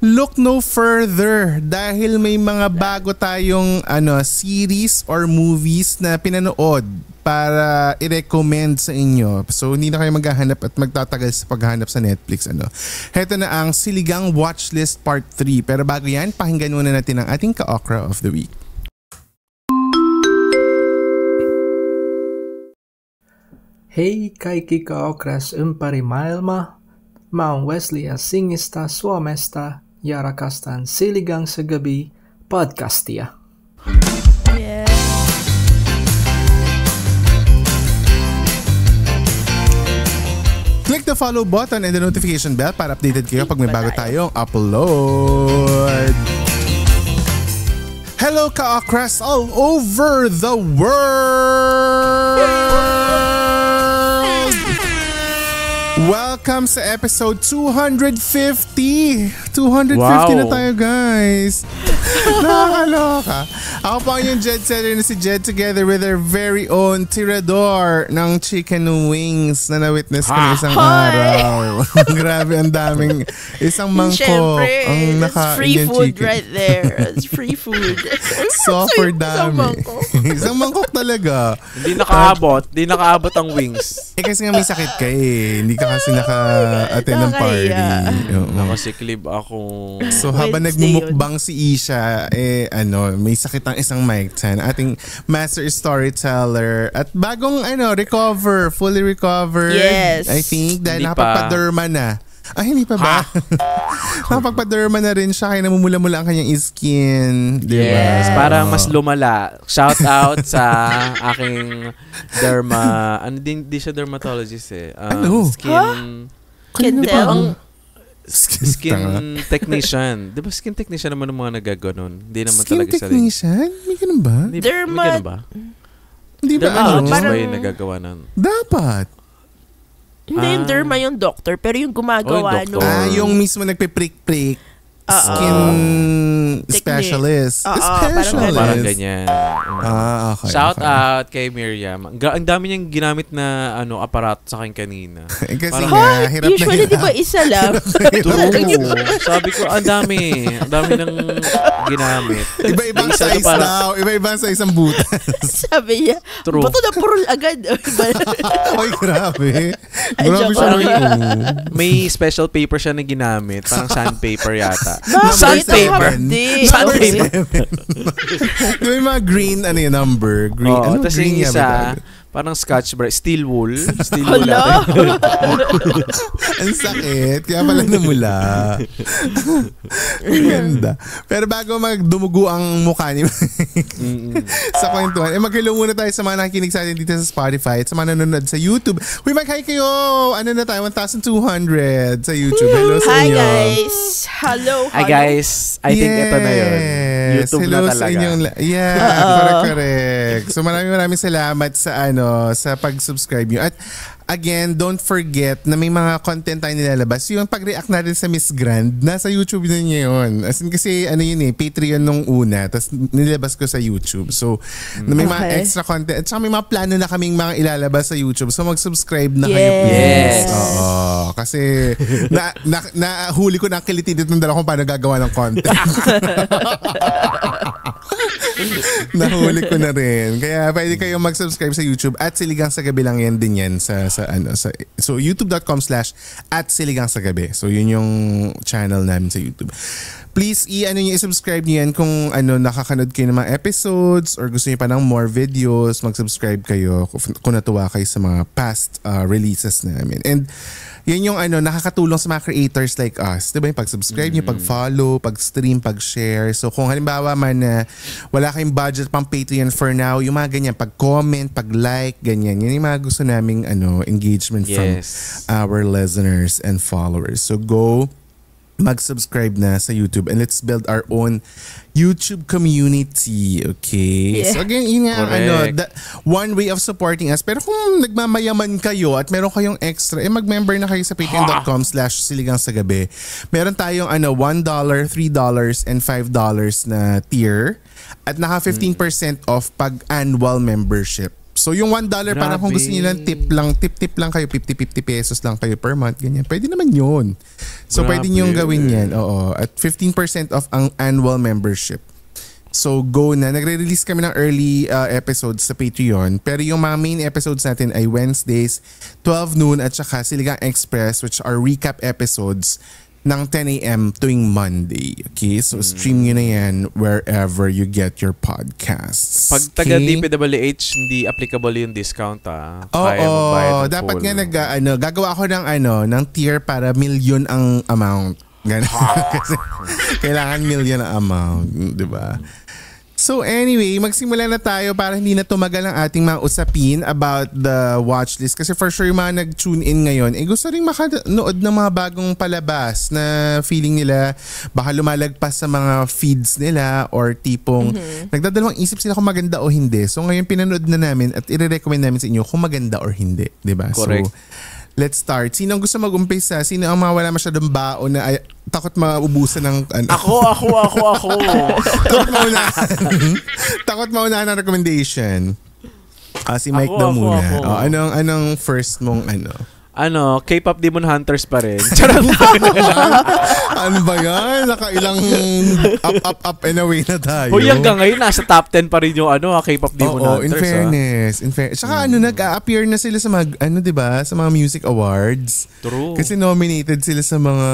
look no further dahil may mga bago tayong series or movies na pinanood para i-recommend sa inyo. So hindi na kayo maghahanap at magtatagal sa paghahanap sa Netflix. Heto na ang Siligang Watchlist Part 3. Pero bago yan, pakinggan muna natin ang ating ka-okra of the week. Hei kaikki ka-okras ympäri maailmaa. Mä oon Wesley ja Singistä Suomesta ja rakastan Siligang sa Gabi podcastia. Yeah. Click the follow button and the notification bell para updated kayo pag may bago tayong upload. Hello ka-okras all over the world! Welcome sa episode 250! 250 na tayo, guys! Nakakaloka. Ako po ang yung Jed Setter na si Jed together with our very own tirador ng chicken wings na na-witness ko na isang araw. Grabe, ang daming isang mangkok. Siyempre, ang that's free food chicken. Right there. It's free food. Super dami. Isang mangkok talaga. Hindi nakaabot ang wings. Kasi nga may sakit ka Hindi ka kasi naka-attend ng party. Nakasiklib ako. So habang nagmumukbang si Isha, may sakit ang isang mic tan. Ating master storyteller. At bagong fully recovered. Yes. I think dahil nakapagpa-derma na. Ay, hindi pa ba? Nakapagpa-derma na rin siya kaya namumula-mula ang kanyang skin. Diba? Yes, parang mas lumala. Shout out sa aking derma. Di siya dermatologist Skin... Skin technician. Di ba skin technician naman ang mga nagaganon? Hindi naman skin talaga technician? May ganun ba? May ganun ba? Hindi ba Dermatologist ba yung nagagawa nun? Dapat. Hindi yung derma yung doctor, pero yung gumagawa yung mismo nagpe-prick-prick. Skin specialist. Parang ganyan. Okay. Shout out kay Miriam. Ang dami niyang ginamit na aparato sa akin kanina. Kasi nga, hirap na usually di ba isa lang? Sabi ko, ang dami nang ginamit. Iba-ibang size daw. Iba-ibang size ang butas. Sabi niya, bato na purol agad. Ay, grabe. May special paper siya na ginamit. Parang sandpaper yata. Sandpaper. Sandpaper. May mga green, number. Green. Tapos yung isa, parang scotch bright. Steel wool. Hala! Ang sakit. Kaya pala namula. Ang ganda. Pero bago magdumugo ang mukha ni sa kwentuhan, mag-hello muna tayo sa mga nakikinig sa atin dito sa Spotify at sa mga nanonood sa YouTube. Uy, mag-hi kayo! Na tayo? 1,200 sa YouTube. Hello sa inyo. Hi, guys! Hello. Hi, guys. I think ito na yun. YouTube hello na talaga. Sa inyong, correct. So maraming salamat sa sa pag-subscribe nyo. At again, don't forget na may mga content tayo nilalabas. Yung pag-react natin sa Miss Grand, nasa YouTube na niya yun. As in, kasi Patreon nung una, tapos nilabas ko sa YouTube. So, may mga extra content. At saka may mga plano na kaming mga ilalabas sa YouTube. So, mag-subscribe na kayo. Yes! Oo. Kasi, nahuli ko na ang kilitin ng dala kung paano gagawa ng content. Nahuli ko na rin. Kaya pwede kayong mag-subscribe sa YouTube at Siligang sa Gabi lang yan din yan so youtube.com/@siligangsagabi. So yun yung channel namin sa YouTube. Please i-subscribe niyo yan kung nakakanood kayo ng mga episodes or gusto niyo pa ng more videos, mag-subscribe kayo kung natuwa kayo sa mga past releases namin. And yan yung nakakatulong sa mga creators like us. Diba yung pag-subscribe nyo, pag-follow, pag-stream, pag-share. So kung halimbawa man wala kayong budget pang Patreon for now, yung mga ganyan, pag-comment, pag-like, ganyan. Yan yung mga gusto naming engagement from our listeners and followers. So go mag-subscribe na sa YouTube and let's build our own YouTube community. Okay? Yeah. So again, yun nga one way of supporting us. Pero kung nagmamayaman kayo at meron kayong extra, mag-member na kayo sa patreon.com/siligangsagabi. Meron tayong $1, $3, and $5 na tier at naka 15% off pag annual membership. So yung $1 parang kung gusto niyo lang tip lang kayo, 50 pesos lang kayo per month, ganyan. Pwede naman yun. So pwede niyo gawin yan. Oo. At 15% off ang annual membership. So go na. Nagre-release kami ng early episodes sa Patreon. Pero yung mga main episodes natin ay Wednesdays, 12 noon at saka Siligang Express, which are recap episodes ng 10 a.m. tuwing Monday. Okay? So stream nyo na yan wherever you get your podcasts. Pag taga-DPWH, hindi applicable yung discount Kaya magbayad ng dapat full. nga gagawa ako ng tier para million ang amount. Ganun. Kasi kailangan million ang amount. Diba? So anyway, magsimula na tayo para hindi na tumagal ang ating mga usapin about the watchlist. Kasi for sure yung mga nag-tune in ngayon, gusto rin makanood ng mga bagong palabas na feeling nila baka lumalagpas sa mga feeds nila or tipong nagdadalawang isip sila kung maganda o hindi. So ngayon pinanood na namin at i-recommend namin sa inyo kung maganda or hindi. Diba? Correct. So let's start. Sino ang gusto mag-umpisa? Sino ang mga wala masyadong baon na takot maubusan ng Ako. takot maunahan ng recommendation. Si Mike daw muna. Anong first mong K-pop Demon Hunters pa rin. Ano ba yan? Nakailang up and away na tayo. Hoy, hanggang ngayon nasa top 10 pa rin yung K-pop Demon Hunters. In fairness. Saka nag-appear na sila sa mga diba? Sa mga music awards. True. Kasi nominated sila sa mga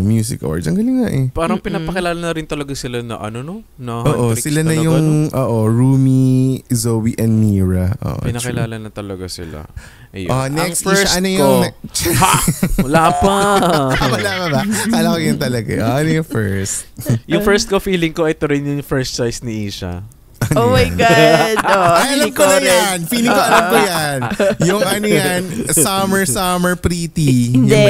music awards. Ang galing nga Parang pinapakilala na rin talaga sila na na sila na yung Rumi, Zoe and Mira. Pinakilala na talaga sila. Ayun. Next ang first wala pa. Wala ba? Kala ko yun talaga. Ano yung first? Yung first ko, feeling ko, ito rin yung first choice ni Isha. Oh my God. Alam ko na yan. Feeling ko alam ko yan. Yung Summer Pretty. Hindi.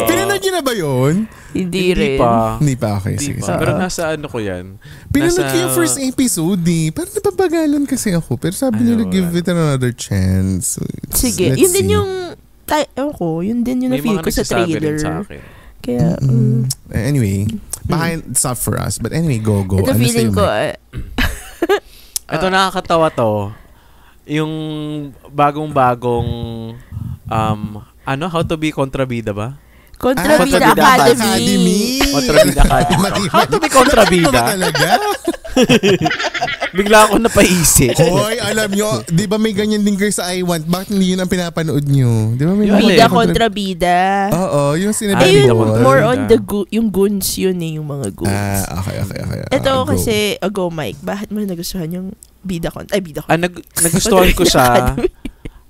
Pinanood niyo na ba yun? Hindi rin. Hindi pa. Okay, sige. Pero nasa ko yan. Pinanood ko yung first episode Parang napapagalan kasi ako. Pero sabi nila give it another chance. So, sige. Yun din yung yun din yung na-feel ko sa trailer. Sa akin. Kaya, anyway, it's not for us. But anyway, go. Ito feeling ko, ito nakakatawa to. Yung bagong-bagong, How to be kontrabida ba? Kontrabida Academy. Kontrabida Academy. How to be kontrabida? Bigla ako napaisip. Hoy, alam nyo, di ba may ganyan din kayo sa I Want? Bakit hindi yun ang pinapanood nyo? Di ba may bida kontra bida? Oo, yung sinabi mo. More on yung goons yun yung mga goons. Okay. Ito kasi, go Mike, bakit mo nagustuhan yung bida kontra? Nagustuhan ko siya.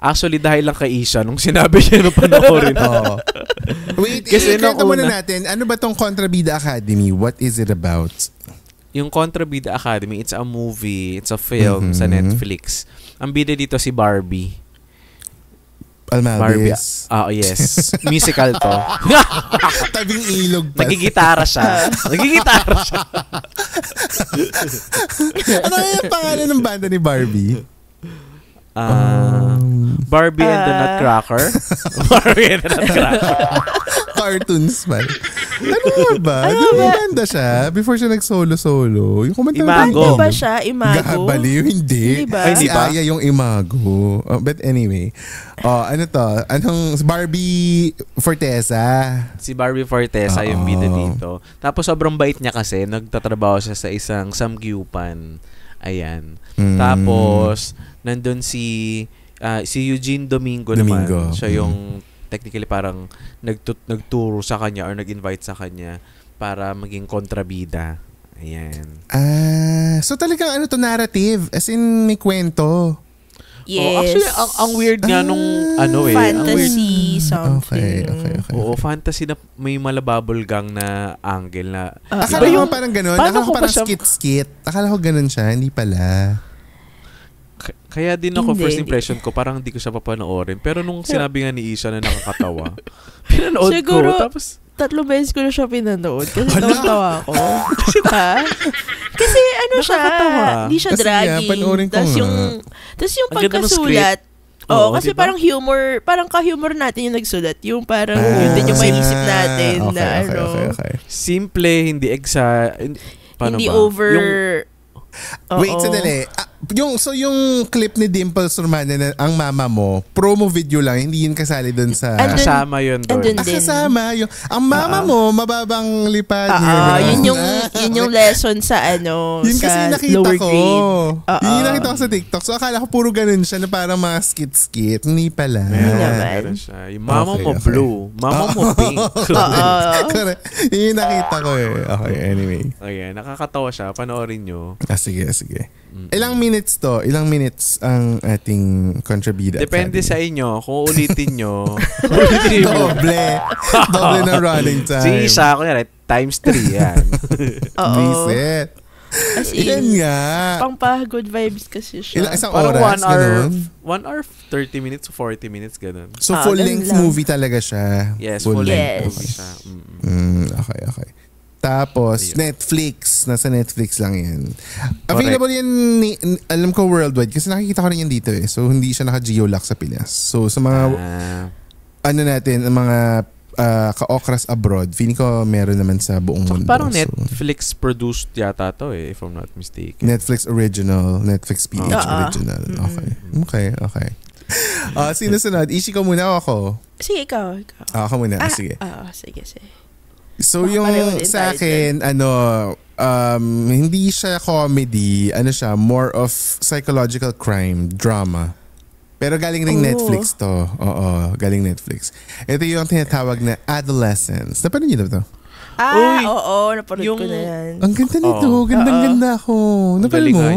Actually, dahil lang kay Isha, nung sinabi niya na panoorin. Wait, kwento muna natin, ano ba tong Kontrabida Academy? What is it about? Yung Kontrabida Academy, it's a movie, it's a film sa Netflix. Ang bida dito si Barbie. Almaldes. Yes. Musical to. Tabing ilog pa. Nagigitara siya. Ano yung pangalan ng banda ni Barbie? Barbie and the Nutcracker. Barbie and the Nutcracker. Cartoons man. Ano ba? Di ba banda siya? Before siya nag-solo-solo. Yung kumanta Imago. Banda ba siya? Imago? Gabaliw, hindi. Si Aya yung Imago. But anyway. Ano to? Anong Barbie Fortesa? Si Barbie Fortesa yung bida dito. Tapos sobrang bait niya kasi. Nagtatrabaho siya sa isang samgyupan. Ayan. Tapos nandun si Eugene Domingo naman. Siya yung technically parang nagturo sa kanya or nag-invite sa kanya para maging kontrabida. Ayan. So talagang narrative? As in may kwento? Yes. Actually, ang weird nga nung fantasy something. Okay. Oo, fantasy na may malababble gang na angle na. Akala ko parang ganun. Akala ko parang skit-skit. Akala ko ganun siya. Hindi pala. Kaya din ako, first impression ko, parang hindi ko siya papanoorin. Pero nung sinabi nga ni Isha na nakakatawa, pinanood siguro, ko. Tapos 3 beses ko na siya pinanood kasi tawa ako. Kasi siya, hindi siya dragging. Tapos yung pagkasulat, kasi diba? Parang humor, parang ka-humor natin yung nagsulat. Yung parang yun din yung maiisip natin Okay. Simple, hindi hindi over... Wait, sandali. yung clip ni Dimple Surmana na ang mama mo, promo video lang, hindi yun kasali dun sa... Kasama yun doon. Kasama. Ang mama mo, mababang lipad. Yun yung lesson sa yun sa kasi nakita lower ko. grade. Yun yung nakita ko sa TikTok. So akala ko puro ganun siya na parang mga skit-skit. Hindi pala. Meron siya. Yung mama mo blue. Mama mo pink. Correct. Yun yung nakita ko eh. Okay, anyway. Okay, nakakatawa siya. Panoorin nyo. Sige. Ilang minutes to? Ilang minutes ang ating kontrabida? Depende sa inyo. Kung ulitin nyo. Doble na running time. Si Isha, kunyari, times 3 yan. Visit. As in, Ilan nga? pang good vibes kasi siya. Isang Parang oras, 1 hour 30 minutes to 40 minutes, ganun. So full-length movie talaga siya? Yes, full-length movie siya. Okay. Tapos, Netflix. Nasa Netflix lang yan. Available yan, alam ko worldwide. Kasi nakikita ko rin yan dito eh. So, hindi siya naka-geolock sa Pilas. So, sa mga, mga ka-okras abroad, feeling ko meron naman sa buong mundo. Parang Netflix produced yata to eh, if I'm not mistaken. Netflix original. Netflix PH original. Okay. Sino sunod? Ishi ko muna ako? Sige, ikaw. Ako muna. Sige. Sige. So yung sa akin, hindi siya comedy, siya, more of psychological crime, drama. Pero galing ring Netflix to. Oo, galing Netflix. Ito yung tinatawag na Adolescence. Napanood niyo na to? Napanood ko na yan. Ang ganda nito. Gandang-ganda ako. Napanood mo?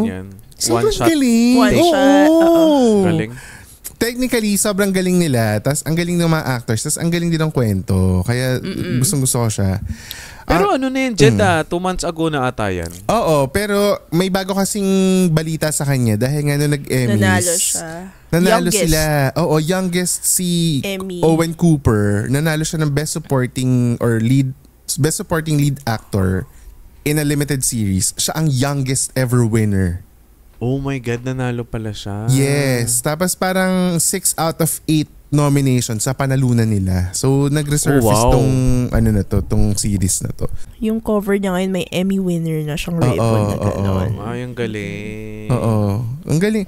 Sobrang galing. One shot. Galing. Technically, sobrang galing nila. Tas ang galing ng mga actors. Tas ang galing din ng kwento. Kaya gustong-gusto ko siya. Pero ano na yun, Jed, 2 months ago na ata yan. Oo, pero may bago kasing balita sa kanya dahil nga nung nag-Emmys. Nanalo siya. Nanalo sila. Oo, youngest si Emmy. Owen Cooper. Nanalo siya ng Best Supporting Lead Actor in a limited series. Siya ang youngest ever winner. Oh my God, nanalo pala siya. Yes. Tapos parang 6 out of 8 nominations sa panalunan nila. So, nag-resurface tong series na to. Yung cover niya ngayon may Emmy winner na siyang ribbon na gano'n. Ang galing. Oo. Ang galing.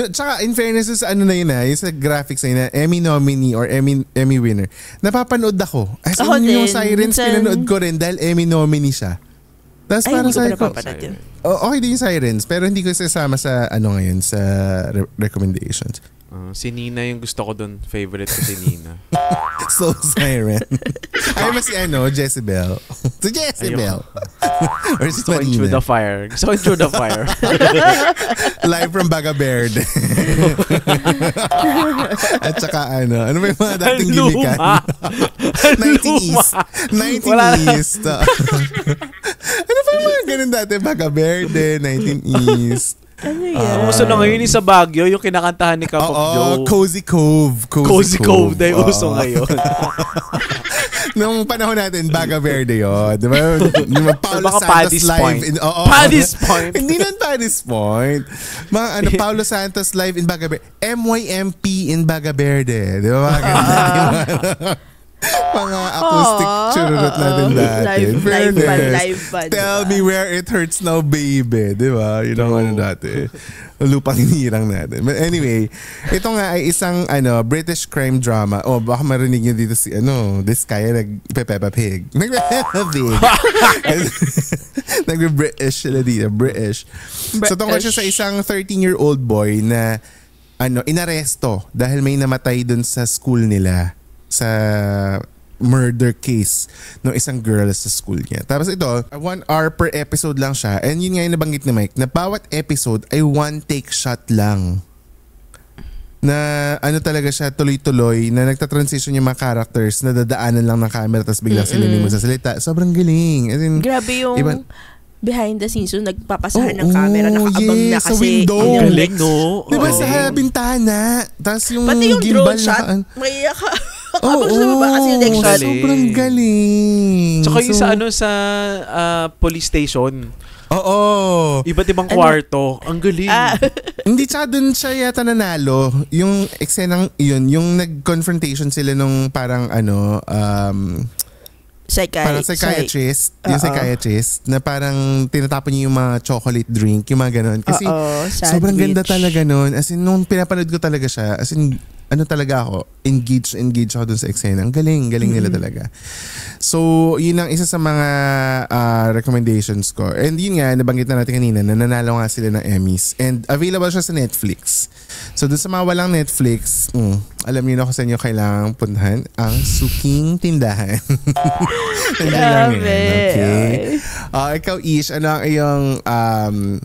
Tsaka, in fairness sa yung sa graphics na Emmy nominee or Emmy winner, napapanood ako. As in, yung Sirens, pinanood ko rin dahil Emmy nominee siya. Tapos parang sabi ko, okay din yung Sirens, pero hindi ko sasama sa ngayon, sa recommendations. Si Nina yung gusto ko dun. Favorite ko si Nina. So Siren. Ay, mas Jezebel. Si Jezebel. Or si Marina. Through the fire. Gusto ko Through the Fire. Live from Baga Verde. At saka ano ba yung mga dating gimikan? 19 East. Ano ba yung mga ganun dati? Baga Verde, 19 East. Ano yan? Uso na ngayon sa Baguio, yung kinakantahan ni Kapok Joe. Cozy Cove. Cozy Cove na yung uso ngayon. Nung panahon natin, Baga Verde yun. Diba? Paulo Santos live. Paddy's Point. Hindi nun Paddy's Point. Paulo Santos live in Baga Verde. MYMP in Baga Verde. Di ba? Mga acoustic chururot natin dati. Live band. Tell me where it hurts now, baby. Di ba? Yun ang dati. Lupang hinirang natin. But anyway, ito nga ay isang British crime drama. Baka marinig nyo dito si this kaya nag-Peppa Pig. Nag-Peppa Pig. Nag-British sila dito. British. So tungkol siya sa isang 13-year-old boy na inaresto dahil may namatay dun sa school nila. Sa murder case ng isang girl sa school niya. Tapos ito, 1 hour per episode lang siya. And yun nga yung nabanggit ni Mike, na bawat episode ay 1 take shot lang. Na talaga siya, tuloy-tuloy, na nagta-transition yung mga characters, na dadaanan lang ng camera tapos biglang sila mo sa salita. Sobrang galing. As in, grabe yung behind the scenes, yung nagpapasahan ng camera, nakaabang na kasi. Sa window. Ang galing, no? Diba sa bintana? Tapos yung pati yung gimbal drone shot, may abang sa baba kasi yung next shot. Sobrang galing. Tsaka yung sa police station. Oo. Iba't ibang kwarto. Ang galing. Hindi, tsaka dun siya yata nanalo. Yung eksenang yun, yung nag-confrontation sila nung parang parang psychiatrist, yung psychiatrist, na parang tinatapon niya yung mga chocolate drink, yung mga ganon. Kasi sobrang ganda talaga nun. As in, nung pinapanood ko talaga siya, as in, talaga ako, engage ako dun sa eksena. Ang galing nila talaga. So, yun ang isa sa mga recommendations ko. And yun nga, nabanggit na natin kanina, na nanalo nga sila ng Emmys. And available siya sa Netflix. So, dun sa mga walang Netflix, alam niyo na kung saan nyo kailangang puntahan ang Suking Tindahan. Okay. Ikaw, Ish, ano ang iyong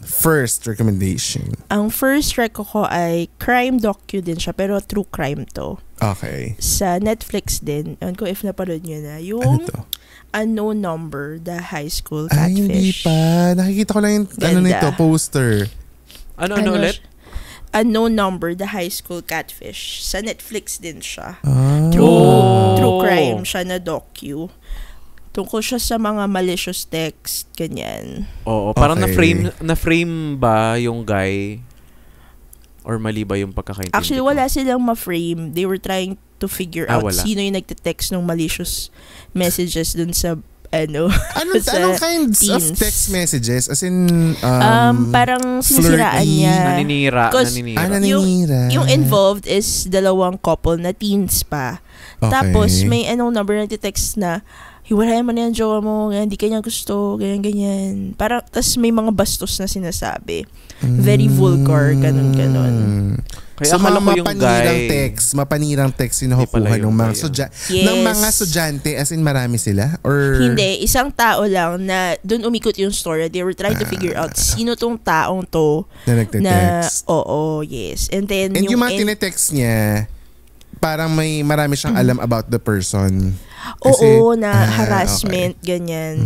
first recommendation? Ang first rec ko ay crime docu din siya, pero true crime to. Okay. Sa Netflix din. Ewan ko if napanood nyo na. Yung Unknown Number, The High School Catfish. Ay, hindi pa. Nakikita ko lang yung nito, poster. Ano ulit? Unknown Number, The High School Catfish. Sa Netflix din siya. True crime siya na docu. Tungkol siya sa mga malicious text, ganyan. Oo, parang na-frame ba yung guy? Or mali ba yung pagkakaintindi? Actually, wala silang ma-frame. They were trying to figure out sino yung nagte-text ng malicious messages dun sa anong kinds of text messages? As in, parang sinisiraan niya. Naninira. Yung involved is dalawang couple na teens pa. Okay. Tapos, may number na text na, hiwalayan mo na yung jowa mo, hindi kanya gusto, ganyan. Parang, tas may mga bastos na sinasabi. Very vulgar, ganun. Kaya so, mapanirang text yung nakukuha ng mga ng mga estudyante, as in marami sila? Or hindi, isang tao lang na doon umikot yung story. They were trying to figure out sino tong taong to na nagte-text. Yes. And then yung mga tinetext niya, parang marami siyang alam about the person. Kasi, harassment, ganyan.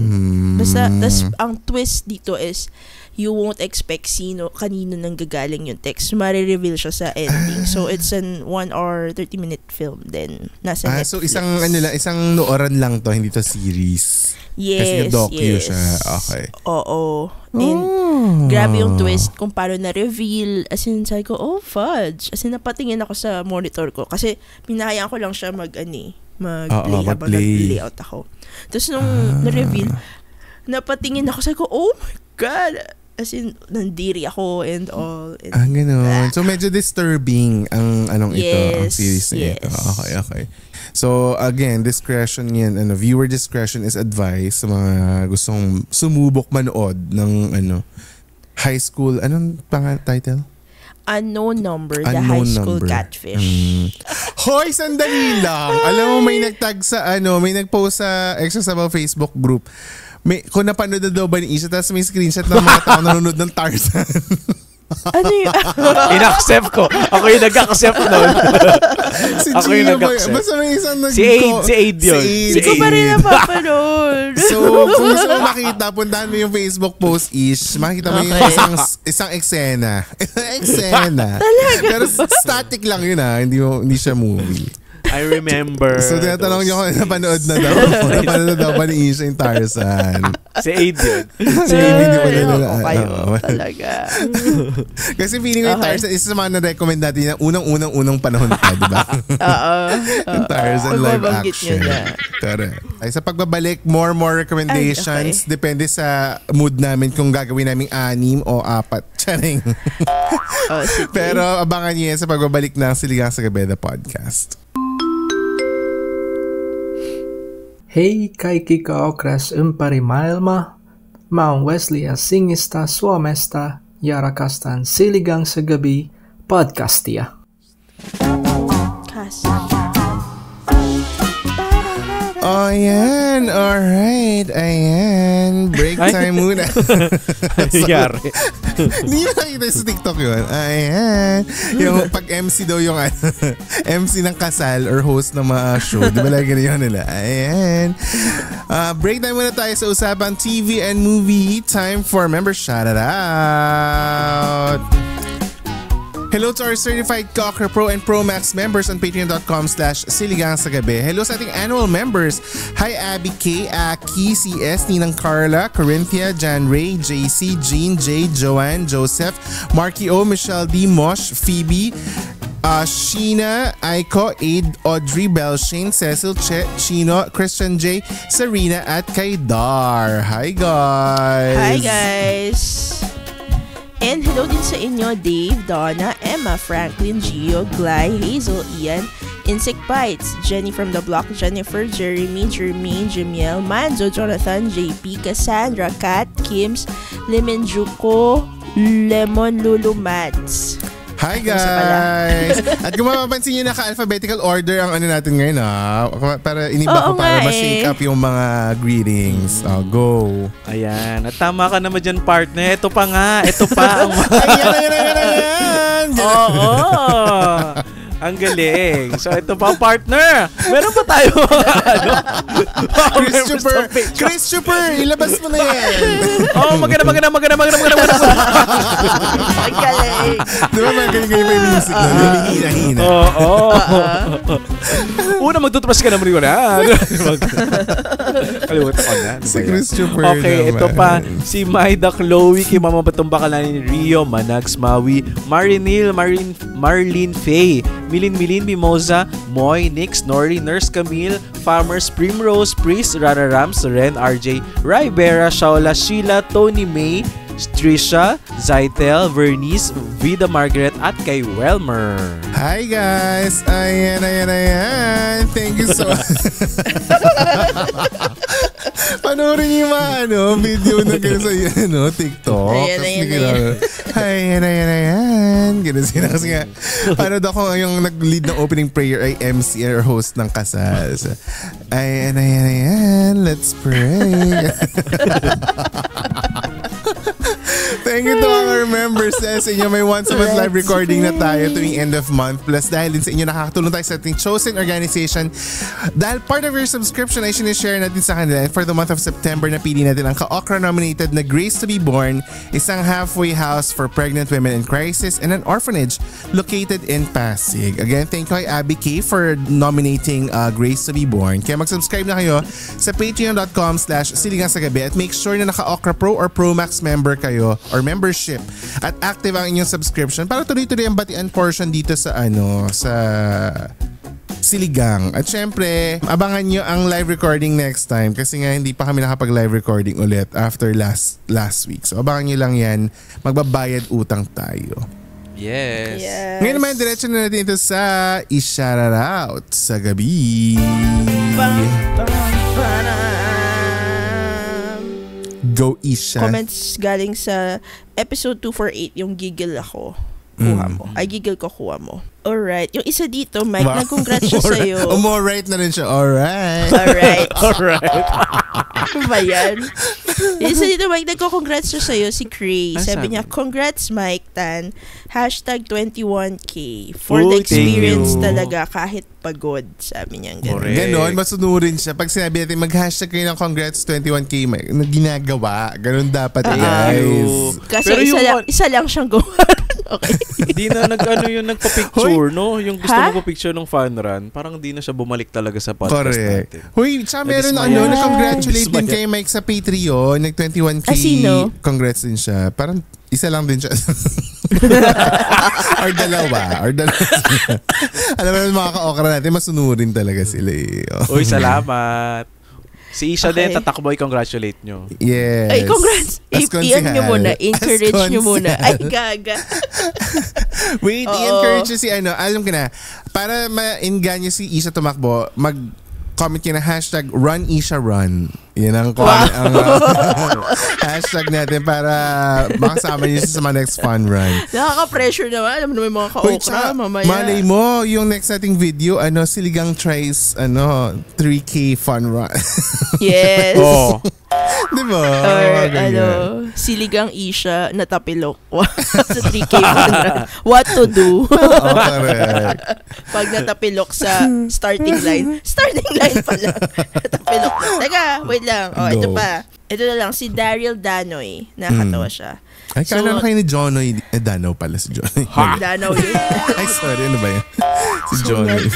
Basta, tas ang twist dito is, you won't expect kanino nang gagaling yung text. Mare-reveal siya sa ending. So, it's an 1 hour, 30-minute film din. Nasa Netflix. So, isang nooran lang to, hindi to series. Yes, kasi docu siya. Okay. Oo. And, grabe yung twist kung paano na-reveal. As in, sabi ko, fudge. As in, napatingin ako sa monitor ko. Kasi, pinahayaan ko lang siya mag-play habang nag-layout ako. Tapos, nung na-reveal, napatingin ako. Sabi ko, oh my God! As in, nandiri ako and all. And ganun. So, medyo disturbing ang ito, ang series na ito. Okay. So, again, discretion yan. Viewer discretion is advised sa mga gustong sumubok manood ng high school. Anong title? Unknown Number, The High School Catfish. Hoy, sandali lang. Alam mo, may nagtag sa may nagpost sa Extra Sabaw Facebook group. Kung napanood na daw ba ni Isha, tapos may screenshot ng mga tao nanonood ng Tarzan. Ano yun? In-accept ko. Ako yung nag-accept nun. Ako yung nag-accept. Basta may isang Si Aid yun. Hindi ko pa rin napapanood. So, kung gusto mo makita, puntahan mo yung Facebook post, Ish. Makikita mo yung isang eksena. Eksena. Talaga? Pero static lang yun hindi siya movie. I remember. So, tinatanong niyo kung napanood na daw. Napanood na daw ba ni Isha yung Tarzan? Si Aid yun. Si Aid hindi ko talaga. Kasi feeling ko yung Tarzan, isa sa mga na-recommend natin na unang panahon pa, di ba? Yung Tarzan live action. Correct. Ay, sa pagbabalik, more recommendations. Depende sa mood namin kung gagawin namin 6 o 4. Charing. Pero abangan niyo yan sa pagbabalik ng Siligang sa Gabi, the podcast. Hei kaikki kaokras ympäri maailmaa. Mä oon Wesley Helsingistä, Suomesta ja rakastan Siligang sa Gabi podcastia. Oh, yan. Alright. Ayan. Break time muna. Nangyari. Hindi mo nakita sa TikTok yun. Ayan. Yung pag-MC daw yung MC ng kasal or host ng mga show. Di ba lagi ganyan nila? Ayan. Break time muna tayo sa usapan TV and movie. Time for member shout it out. Hello to our certified Cocker Pro and Pro Max members on patreon.com/Siligang sa Gabi. Hello sa ating annual members. Hi Abby K, Aki, CS, Ninang Carla, Corinthia, Jan Ray, JC, Jean, Jade, Joanne, Joseph, Marky O, Michelle D, Mosh, Phoebe, Sheena, Aiko, Aid, Audrey, Belshane, Cecil, Che, Chino, Christian J, Serena, at kay Dar. Hi guys! Hi guys! And hello din sa inyo, Dave, Donna, Emma, Franklin, Gio, Gly, Hazel, Ian, Insect Bites, Jenny from the Block, Jennifer, Jeremy, Jermaine, Jamiel, Manzo, Jonathan, JP, Cassandra, Kat, Kims, Lemon Juko, Lemon Lulu Mats. Hi guys! At kung mapapansin nyo, naka-alphabetical order ang ano natin ngayon para iniba ko para ma-shake up yung mga greetings. Go! Ayan. At tama ka naman dyan, partner. Ito pa nga. Ito pa. Ayan! Oo! Ang galing. So, ito pa, partner. Meron pa tayo. Christopher, ilabas mo na yan. Maganda. Ang galing. Di ba magaling kayo may music na? Hina-hina. Una, magtutubas ka naman rin na. Kalimutan ko na. Si Christopher okay, naman. ito pa. Si Maida Chloe, kay Mama Batong Bakalan ni Rio, Manags Maui, Marinil, Marlene Faye, Milin, Mimosa, Moy, Nix, Nori, Nurse Camille, Farmers, Primrose, Priest, Rara Rams, Ren, RJ, Rybera, Shaula, Sheila, Tony May, Trisha, Zaitel, Vernice, Vida Margaret, at kay Welmer. Hi guys! Ayan. Thank you so much. Panoorin niyo yung mga video na gano'n sa TikTok. Ayan. Gano'n sila. Kasi nga, paano daw kung yung nag-lead ng opening prayer ay MC or host ng kasal. So, ayan. Let's pray. Thank you to our members sa inyo. May once a month live recording na tayo tuwing end of month. Plus dahil din sa inyo nakakatulong tayo sa ating chosen organization. Dahil part of your subscription ay sinishare natin sa kanila. And for the month of September, napili natin ang ka-Okra nominated na Grace to be Born, isang halfway house for pregnant women in crisis and an orphanage located in Pasig. Again, thank you kay Abby K for nominating Grace to be Born. Kaya mag-subscribe na kayo sa patreon.com/siligangsagabi at make sure na naka-Okra Pro or Pro Max member kayo or membership at active ang inyong subscription para tuloy-tuloy ang batian portion dito sa sa Siligang. At syempre, abangan nyo ang live recording next time kasi nga hindi pa kami nakapag-live recording ulit after last week. So abangan nyo lang yan. Magbabayad utang tayo. Yes. Ngayon naman, diretso na natin ito sa I-shoutout sa gabi. Go Isha. Comments galing sa episode 248, yung giggle ako. Kuha mo. Ay, giggle ko, kuha mo. Alright. Yung isa dito, Mike, nag-congrats siya sa'yo. Alright na rin siya. Alright. Ano ba yan? Yung isa dito, Mike, nag-congrats siya sa'yo, si Cray. Sabi niya, congrats, Mike Tan. #21K. For the experience talaga, kahit pagod. Sabi niya. Ganon, masunurin siya. Pag sinabi natin, mag-hashtag kayo ng congrats 21K, na ginagawa. Ganon dapat, guys. Kasi isa lang siyang gawa. Okay. Hindi na nagpa-picture, no? Yung gusto magpa-picture ng fan run, parang hindi na siya bumalik talaga sa podcast natin. Huy, tsaka meron nag-congratulate din kay Mike sa Patreon, nag-21K. Congrats din siya. Parang isa lang din siya. or dalawa. Alam mo naman mga ka-okra natin, masunurin talaga sila eh. Uy, salamat. Si Isha din, tatakboy, congratulate nyo. Yes. Ay, congrats. Iyan nyo muna. Encourage nyo muna. Ay, gaga. Wait, i-encourage nyo si alam ko na, para ma-inganyo si Isha tumakbo, mag-comment nyo na #RunIshaRun. Yan ang hashtag natin para makasama niyo sa mga next fun run. Nakaka-pressure naman. Alam mo naman mga ka-okra mamaya. Malay mo, yung next nating video, Siligang tries 3K fun run. Yes. Diba? Or Siligang Isha natapilok sa 3K fun run. What to do? Correct. Pag natapilok sa starting line. Starting line pala. Natapilok. Teka, wait lang. Ito pa. Ito na lang, si Daryl Danoy. Nakakatawa siya. Ay, kala na kayo ni Jonoy. Dano pala si Jonoy. Danoy yun. Ay, sorry. Ano ba yun?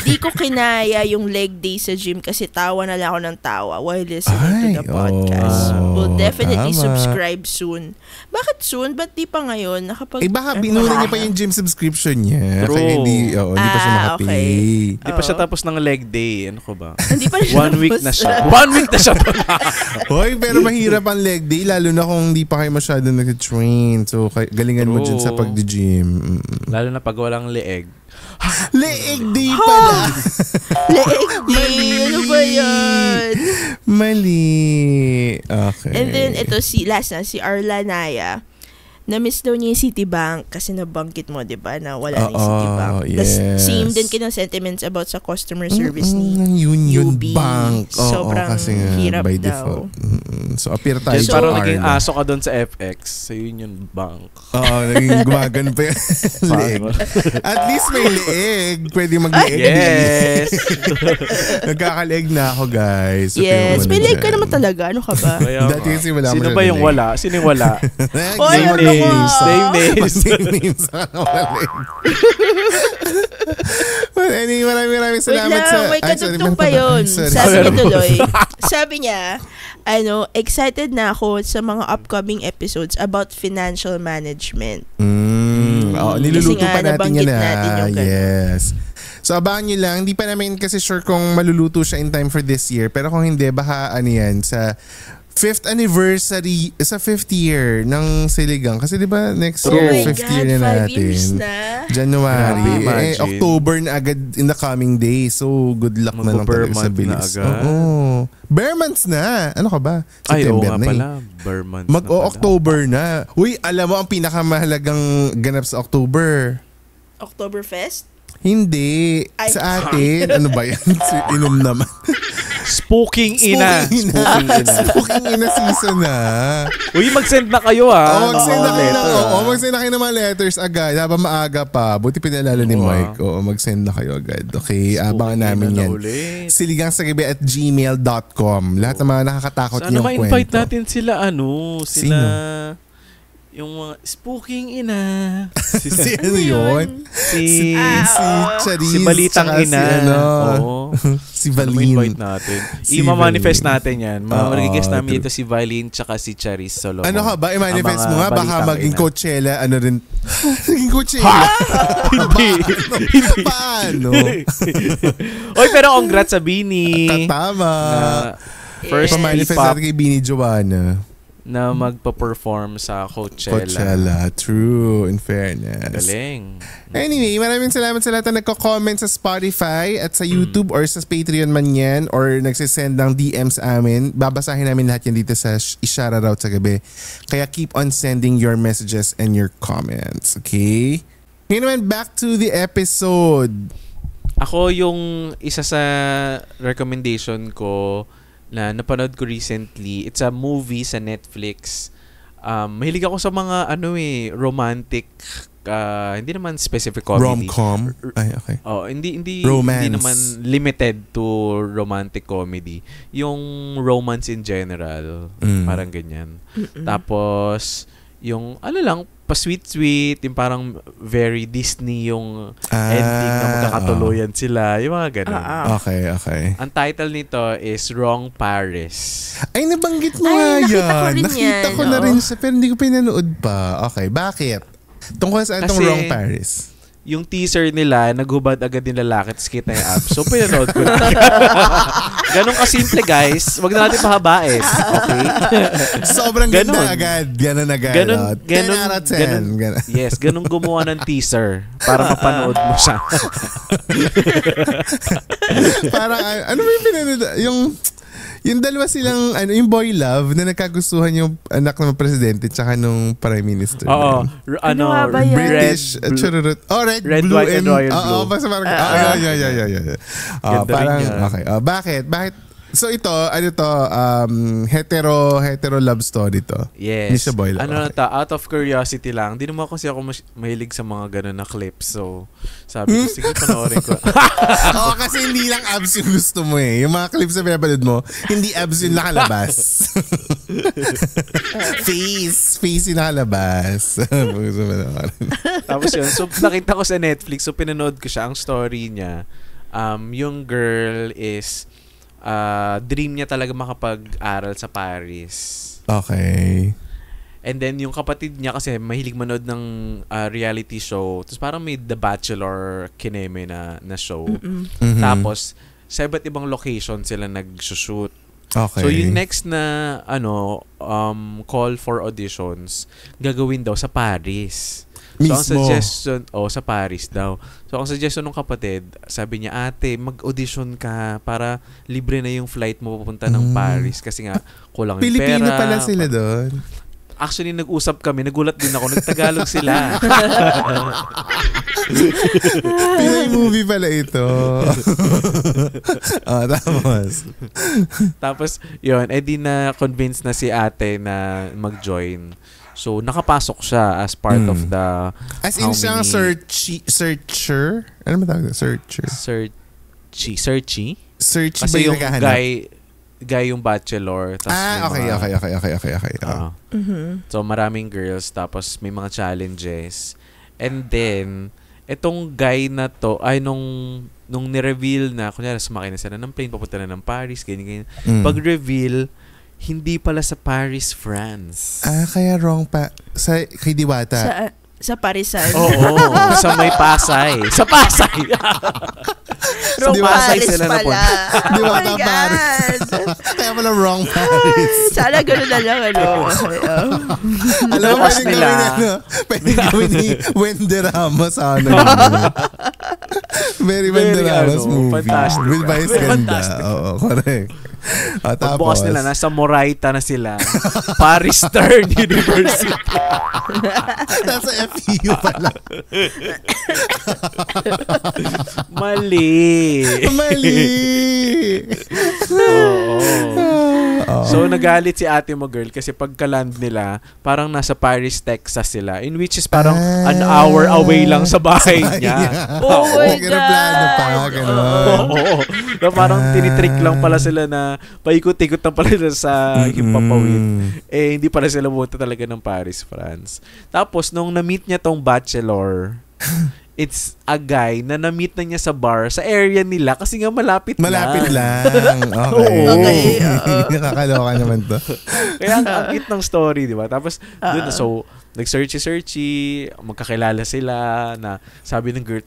Di ko kinaya yung leg day sa gym kasi tawa na lang ako ng tawa while listening to the podcast. Will definitely subscribe soon. Bakit soon? Ba't di pa ngayon? Baka binuna niya pa yung gym subscription niya. True. Kaya hindi pa siya makapay. Okay. Hindi pa siya tapos ng leg day. Ano ko ba? Hindi pa siya 1 week na siya. 1 week na siya pa na. Hoy, pero mahirap ang leg day lalo na kung hindi pa kayo masyado nag-train. So, galingan mo dyan sa pag-gym. Lalo na pag walang leeg. Leeg day pala. Leeg day. Ano ba yan? Mali. Okay. And then, ito si Arla Naya. Na-miss daw niya yung Citibank kasi nabanggit mo, di ba, na wala na yung Citibank. Yes. Same din kinang sentiments about sa customer service ni Union UB. Bank. Sobrang kasi hirap by daw. Default. So, appear tayo Just parang naging aso ka doon sa FX, sa Union Bank. Naging gumagano pa yung leeg. At least may leeg. Pwede mag-leeg. Yes! Nagkakaleeg na ako, guys. Yes. May leeg ka naman talaga. Ano ka ba? Dati kasi wala mo Sino ba yung wala? Sino yung wala? Same names. Same names. Well, anyway, maraming salamat sa... May katugtong pa yun. Sabi niya tuloy. Sabi niya, excited na ako sa mga upcoming episodes about financial management. Niluluto pa natin yan Yes. So, abangan nyo lang. Hindi pa namin kasi sure kung maluluto siya in time for this year. Pero kung hindi, baka sa 5th anniversary, sa 5th year ng Siligang. Kasi di ba next year, 5th year na natin. 5 years na. January. October na agad in the coming days. So, good luck na lang talaga sa bilis. Bare months na. Ano ka ba? September na pala. Bare months October na. Uy, alam mo ang pinakamahalagang ganap sa October? Oktoberfest? Hindi. Sa atin. Ano ba yan? Inom naman. Spooking ina season na. Uy, mag-send na kayo mag-send na kayo ng mga letters agad. Habang maaga pa. Buti pinalala ni Mike. Mag-send na kayo agad. Okay, abangan namin yan. siligangsagabi@gmail.com. Lahat ng mga nakakatakot niyong kwento. Sana ma-invite natin sila, yung mga spooking ina. Si ano yun? Si Charis. Si Balitang ina. Si Valin. Ma-invite natin. I-manifest natin yan. Magigest namin dito si Valin tsaka si Charis Solomon. Ano ka ba? I-manifest mo nga. Baka maging Coachella. Maging Coachella. Hindi. Paano? Oy, pero congrats sa Bini. Katama. First pa-manifest natin kay Bini Joanna na magpa-perform sa Coachella. True, in fairness. Galing. Anyway, maraming salamat sa lahat na nagko-comment sa Spotify at sa YouTube or sa Patreon man yan or nagsisend ng DMs amin. Babasahin namin lahat yan dito sa i-shoutout sa gabi. Kaya keep on sending your messages and your comments. Okay? Ngayon naman, back to the episode. Ako yung isa sa recommendation ko na napanood ko recently. It's a movie sa Netflix. Mahilig ako sa mga romantic, hindi naman specific comedy. Rom-com? Ay, okay. Hindi romance. Hindi naman limited to romantic comedy. Yung romance in general, parang ganyan. Tapos yung pa-sweet-sweet, yung parang very Disney yung ending na magkakatuluyan sila. Yung mga ganun. Okay. Ang title nito is Wrong Paris. Ay, nabanggit mo nga yan. Nakita ko na rin siya, pero hindi ko pinanood pa. Okay, bakit? Tungkol sa itong Wrong Paris. Yung teaser nila, naghubad agad yung lalaki at kita yung abs. So, pinanood ko na. Ganun kasimple, guys. Wag na natin pahabain. Okay? Sobrang ganda agad. Ganun agad. Ganun. Yes, ganun gumawa ng teaser para mapanood mo siya. Parang, ano ba yung pinanood? Yung dalawa silang, yung boy love na nagkagustuhan yung anak ng presidente tsaka nung prime minister. Oo. British. Red, blue, and royal blue. Basta parang, parang, okay. Bakit? So ito, hetero love story to. Yes. Hindi siya boy love. Out of curiosity lang. Hindi naman kasi ako mahilig sa mga ganun na clips. So, sabi ko, sige, panoorin ko. Oo, kasi hindi lang abs yung gusto mo eh. Yung mga clips na pinapanood mo, hindi abs yung nakalabas. Face yung nakalabas. Tapos yun, so nakita ko sa Netflix, so pinanood ko siya. Ang story niya, yung girl is dream niya talaga makapag-aral sa Paris. Okay. And then yung kapatid niya kasi mahilig manood ng reality show. Tapos parang may The Bachelor kineme na show. Mm-hmm. Tapos sa iba't ibang location sila nag-shoot. Okay. So yung next na call for auditions gagawin daw sa Paris. So, ang suggestion, sa Paris daw. So, ang suggestion ng kapatid, sabi niya, ate, mag-audition ka para libre na yung flight mo papunta ng Paris kasi nga, kulang yung pera. Pilipino pala sila doon. Actually, nag-usap kami. Nagulat din ako. Nagtagalog sila. Pinay movie pala ito. Tapos, yun, di na-convince na si ate na mag-join. So, nakapasok siya as part of the... As in siyang searcher? Ano ba tawag? Searcher? Searchy? Searchy kasi ba yung naghahanap? Guy yung bachelor. Okay. So, maraming girls. Tapos, may mga challenges. And then, etong guy na to, ay nung ni-reveal na, kunyari, sumakay na sila ng plane, papunta na ng Paris, ganyan. Pag-reveal, hindi pala sa Paris, France. Kaya wrong pa. Kay Diwata. Sa Parisan. Oo, sa may Pasay. Sa Pasay. Wrong Pasay Paris sila pala. Diwata Paris. Kaya pala wrong Paris. Sana gano'n na lang, Alam mo, pwede gawin ni Wendy Ramos sa Very Wendy Ramos movie. Fantastic. With Vice Ganda. Oo, correct. Pagbukas nila, nasa Moraita na sila. Paris Stern University. Nasa FEU pala. Mali. So, nagalit si ate mo, girl, kasi pagka-land nila, parang nasa Paris, Texas sila. In which is parang an hour away lang sa bahay niya. Oh my God! Oo. So, parang tinitrick lang pala sila na paikot-ikot lang pala sa Himpapawid. Hindi pala sila bumunta talaga ng Paris, France. Tapos, nung na-meet niya tong bachelor, it's a guy na na-meet na niya sa bar, sa area nila, kasi nga malapit lang. Okay. Nakakaloka naman to. Kaya ang cute ng story, di ba? Tapos, dun, so, nag-searchy, magkakilala sila, na sabi ng girl,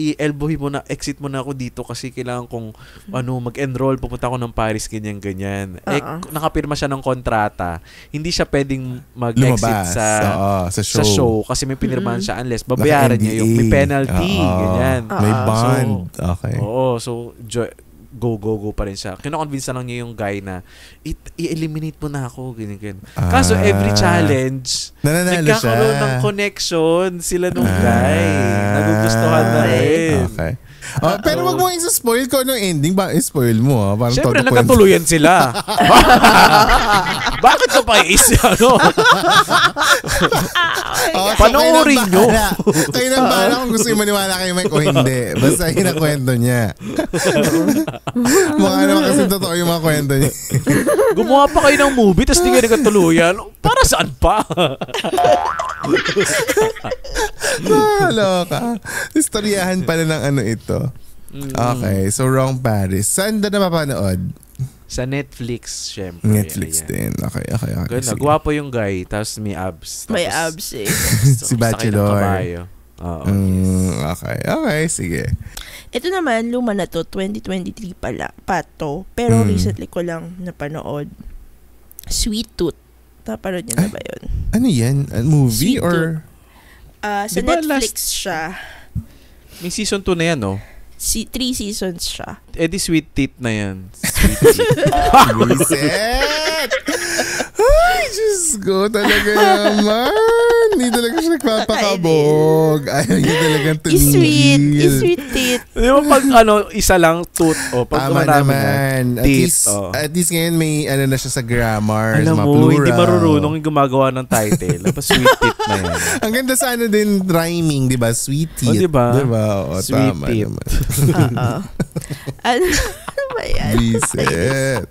i-elbowin mo na, exit mo na ako dito kasi kailangan kong mag-enroll, pupunta ako ng Paris, ganyan. Nakapirma siya ng kontrata. Hindi siya pwedeng mag-exit sa show kasi may pinirmahan siya unless babayaran niya yung may penalty, ganyan. May bond. Okay. Oo, so go pa rin siya. Kino-convince na lang niya yung guy na i-eliminate mo na ako, ganyan. Kaso every challenge, nagkakaroon ng connection sila nung guy. Nagugustuhan na rin. Okay. Pero wag mo isa-spoil ko anong ending. Spoil mo. Siyempre, nagkatuluyan sila. Bakit ka pa i-isya, panoorin nyo. Kayo nang bahala kung gusto yung maniwala kay Mike o hindi. Basta yun ang kwento niya. Mukha naman kasi totoo yung mga kwento niya. Gumawa pa kayo ng movie tapos di kayo nagkatuluyan. Para saan pa? Loka. Istoryahan pala ng ito. Okay, so Wrong Paris. Saan na napapanood? Sa Netflix, syempre. Netflix din. Okay. Good, nagwapo yung guy, tapos may abs. May abs eh. Si Bachelor. Okay, sige. Ito naman, luma na to, 2023 pa to. Pero recently ko lang napanood. Sweet Tooth. Napanood niyo na ba yun? Ano yan? Movie Sweet or? Sa diba Netflix siya. May season 2 na yan, no? 3 seasons siya. Di Sweet Teeth na yan. Sweet Teeth. Reset! Ay, Diyos ko talaga naman. Hindi talaga siya nagpapakabog. Ayaw niya talagang tumigil. I-sweet tit. Di ba pag isa lang tooth, pag tama naman. Teeth. At least ngayon may na siya sa grammar. Alam mo, hindi marurunong yung gumagawa ng title. Sweet teeth na yan. Ang ganda sa din rhyming, di ba? Sweet teeth. Diba? Sweet tama teeth. Naman. Ano ba yan? Reset.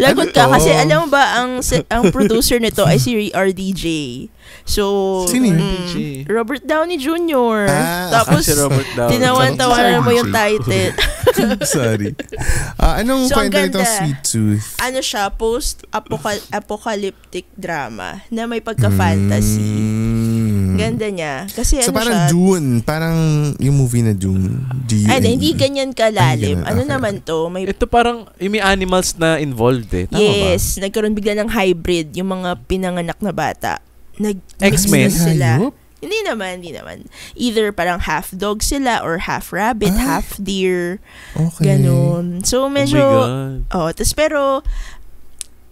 Lagot ka kasi alam mo ba ang producer nito ay si RDJ. So, Robert Downey Jr. Tapos, tinawan-tawanan mo yung title. Sorry. Anong kwento nitong Sweet Tooth? Ano siya? Post-apocalyptic drama na may pagka-fantasy. Ganda niya. Kasi so siya? Parang Dune. Parang yung movie na Dune. Hindi ganyan kalalim. Naman to? Ito parang may animals na involved eh. Tama yes. Ba? Nagkaroon bigla ng hybrid yung mga pinanganak na bata. X-Men sila. Hindi naman. Either parang half dog sila or half rabbit, half deer. Okay. Ganon. So medyo tas pero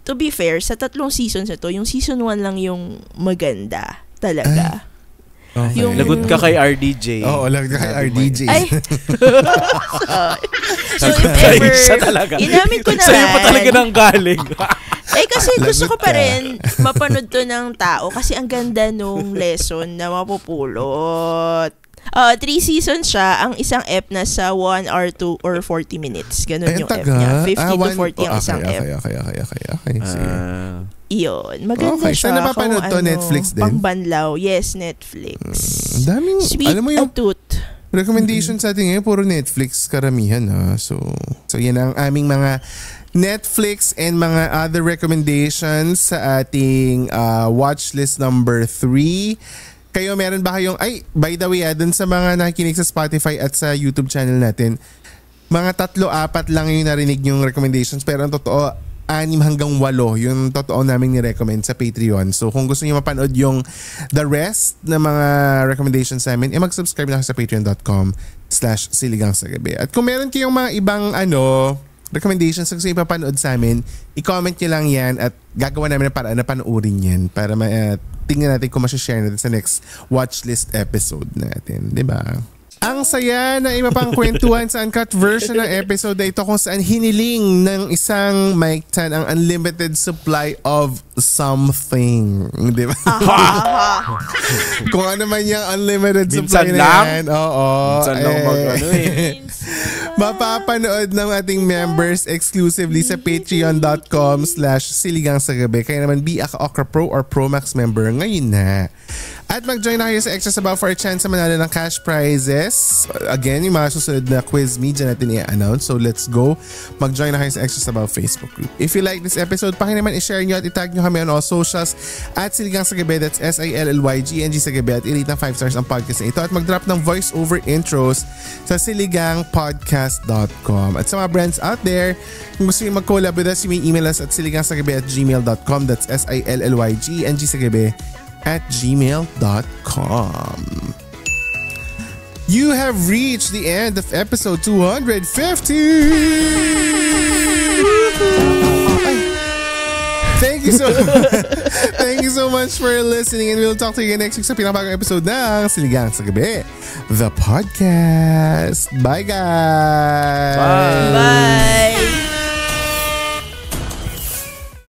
to be fair, sa 3 seasons na to, yung season 1 lang yung maganda talaga. Okay. Lagot ka kay RDJ. Oo, lagot ka kay RDJ. Ay. So if ever, inamin ko naman. Sa'yo pa talaga nang galing. Kasi gusto ko pa rin mapanood to ng tao kasi ang ganda nung lesson na mapupulot. 3 seasons siya. Ang isang ep na sa 1 or 2 or 40 minutes. Ganun yung ep niya. 50 to 40 ang isang ep. Okay. Iyon. Maganda siya. Saan napapanood to? Netflix din? Pangbanlaw. Yes, Netflix. Daming, Sweet alam mo yung tooth. Recommendation sa atin ngayon, puro Netflix karamihan ha. So yan ang aming mga Netflix and mga other recommendations sa ating watch list number 3. Kayo, meron ba kayong, by the way, dun sa mga nakikinig sa Spotify at sa YouTube channel natin, mga 3-4 lang yung narinig yung recommendations, pero ang totoo, 6 hanggang 8 yung totoo namin ni-recommend sa Patreon. So kung gusto niyo mapanood yung the rest na mga recommendations namin, mag-subscribe lang sa patreon.com/siligangsagabi. At kung meron kayong mga ibang recommendations na gusto niyo papanood sa amin, i-comment niyo lang yan at gagawa namin ng paraan na panoorin yan para tingnan natin kung masashare natin sa next watchlist episode natin. Diba? Ang saya na iba pang kwentuhan sa uncut version ng episode na ito kung saan hiniling ng isang Mike Tan ang unlimited supply of something. Di ba? Kung ano man yung unlimited supply na yan. Oo. Minsan lang mapapanood ng ating members exclusively sa patreon.com/siligangsagabi. Kaya naman be a Okra Pro or Pro Max member ngayon na. At mag-join na kayo sa Extra Sabaw for a chance sa manalo ng cash prizes. Again, yung mga susunod na quiz media natin i-announce. So let's go. Mag-join na kayo sa Extra Sabaw Facebook group. If you like this episode, paki naman i-share nyo at itag nyo kami on all socials at Siligang sa Gabi. That's SILLYGNG sa Gabi. At i-rate ng 5 stars ang podcast na ito. At mag-drop ng voice-over intros sa siligangpodcast.com. At sa mga brands out there, kung gusto nyo mag-collab with us, you may email us at siligangsagabi@gmail.com. That's SILLYGNG sa Gabi @gmail.com. You have reached the end of episode 250. Thank you so much for listening, and we'll talk to you again next week sa pinakabagong episode ng Siligang sa Gabi, the podcast. Bye guys. Bye.